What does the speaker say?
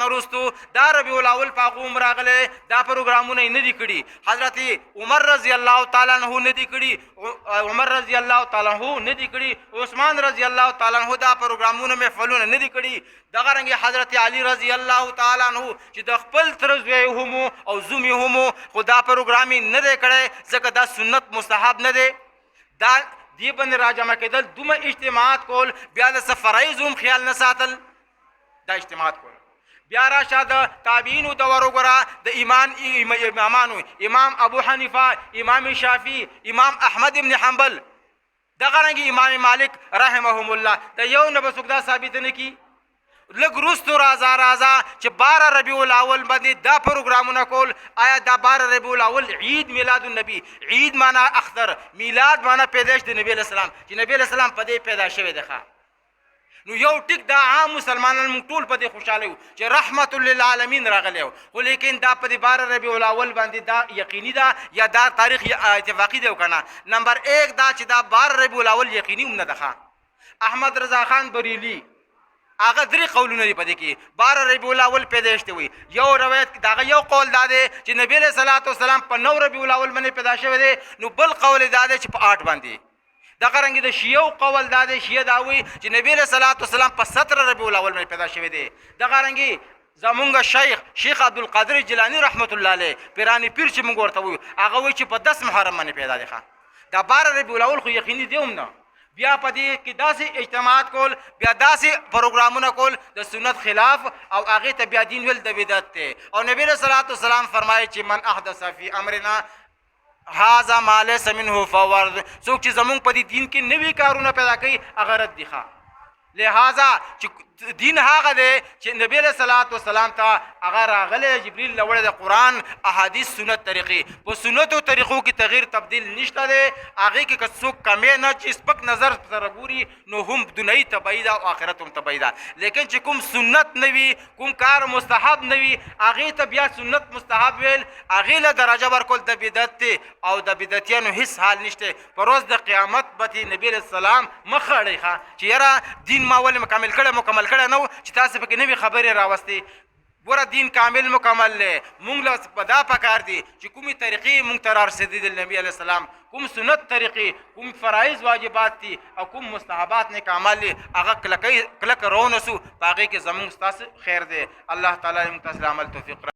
نه وروستو دا ربیع الاول په هغو هم راغلی دا پروګرامونه یې نه دي کړي حضرت عمر رضی الله تعالی عنه نه دي کړي عمر رضی الله تعالی عنه نه دي کړي عثمان رضی الله تعالی عنه دا پروګرامونه محفلونه نه دي کړي دغه رنګې حضرت علی رضی الله تعالی عنه چې د خپل تره زوی هم او زوم یې هم خو دا پروګرام یې نه دی کړی ځکه دا سنت مستحب نه دی دا دې باندې راجمع کېدل دومره اجتماعات کول بیا د څه فرایض هم خیال نه ساتل دا اجتماعات کول بیا راشه د تابعینو دور وګوره د امامانو امام ابو حنیفه امام شافعي امام احمد ابن حنبل دغه رنګې امام مالک رحمهم الله د یو نه به څوک دا ثابت نه کي لږ وروستو راځه چې 12 ربیع الاول باندې دا پروګرامونه کول آیا دا 12 ربیع الاول عید میلاد النبی عید معنا اختر میلاد معنا پیدایش د نبی علیه السلام چې نبی علیه السلام په دې پیدا شوی دی نو یو ټیک دا عام مسلمانان موږ ټول په دې خوشحاله یو چې رحمت للعالمین راغلی و خو لیکن دا په دې 12 ربیع الاول باندې دا یقیني ده یا دا تاریخ اتفاقي دی که نه نمبر 1 دا چې دا 12 ربیع الاول یقیني هم نه ده احمد رضا خان بریلی هغه 3 قولونه دي په دې کې 12 ربیع الاول پیدایش دی وي یو روایت دغه یو قول دا دی چې نبی علیه صلوات والسلام په 9 ربیع الاول باندې پیدا شوی دی نو بل قول دا دی چې په 8 باندې دغه رنګې د شیعو قول دا دی شیعه دا وایي چې نبی علیه صلوات والسلام په 17 ربیع الاول باندې پیدا شوی دی دغه رنګې زمونږ شیخ عبدالقادر جیلانی رحمت الله علیه پیرانی پیر چې موږ ورته وایو هغه وایي چې په 10 محرم باندې پیدا دی دا 12 ربیع الاول خو یقیني دی هم نه بیا په دې کې داسې اجتماعات کول بیا داسې پروګرامونه کول د سنت خلاف او هغې ته بیا دین ویل د بدعت دی او نبی علیه صلوات والسلام فرمایي چې من احدث فی امرنا هذا ما لیس منه فهو رد څوک چې زمونږ په دې دین کې نوي کارونه پیدا کوي هغه رد دي لہذا چې دین هغه دی چې نبی علیه صلوات والسلام ته هغه راغلی جبریل له وړې د قرآن احادیث سنت طریقې په سنتو طریقو کې تغییر تبدیل نشته دی هغې کې که څوک کمی نه چې سپک نظر سره ګوري نو هم دنیایي تبعی ده او آخرت هم تبعی ده لیکن چې کوم سنت نه وي کوم کار مستحب نه وي هغې ته بیا سنت مستحب ویل هغې له درجه ورکول د بدعت دی او د بدعتیانو هیڅ حال نشته په ورځ د قیامت به نبی علیه السلام مخ اړوي چې یاره دین ما ولې مکمل کړی نه و چې تاسې پکې نوې خبرې راوستې ګوره دین کامل مکمل دی مونږ له په دا پکار دي چې کومې طریقې مونږ ته رارسېدي د نبي علیه السلام کوم سنت طریقې کوم فرایض واجبات دي او کوم مستحبات نیک اعمال دي هغه کلکه رونسو په هغې کې زمونږ ستاسو خیر دی الله تعالی موږ تاسو له عمل توفیق